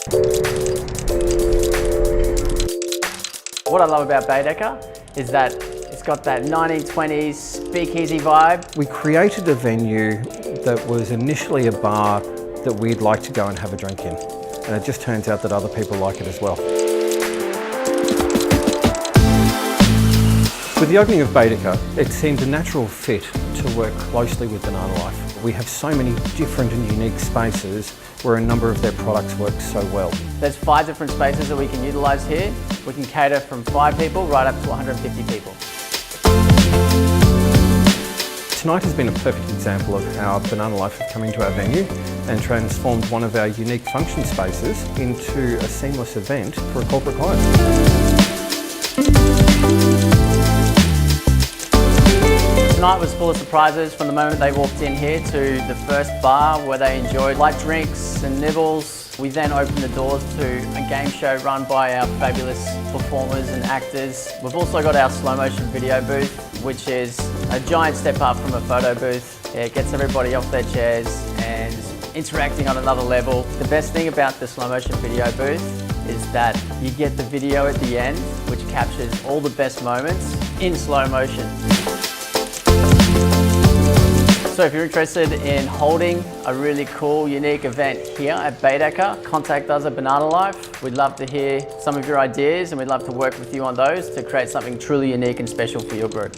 What I love about Baedeker is that it's got that 1920s speakeasy vibe. We created a venue that was initially a bar that we'd like to go and have a drink in. And it just turns out that other people like it as well. With the opening of Baedeker, it seemed a natural fit to work closely with Banana Life. We have so many different and unique spaces where a number of their products work so well. There's 5 different spaces that we can utilise here. We can cater from 5 people right up to 150 people. Tonight has been a perfect example of how Banana Life have come into our venue and transformed one of our unique function spaces into a seamless event for a corporate client. Tonight was full of surprises from the moment they walked in here to the first bar where they enjoyed light drinks and nibbles. We then opened the doors to a game show run by our fabulous performers and actors. We've also got our slow motion video booth, which is a giant step up from a photo booth. It gets everybody off their chairs and interacting on another level. The best thing about the slow motion video booth is that you get the video at the end, which captures all the best moments in slow motion. So if you're interested in holding a really cool, unique event here at Baedeker, contact us at Banana Life. We'd love to hear some of your ideas and we'd love to work with you on those to create something truly unique and special for your group.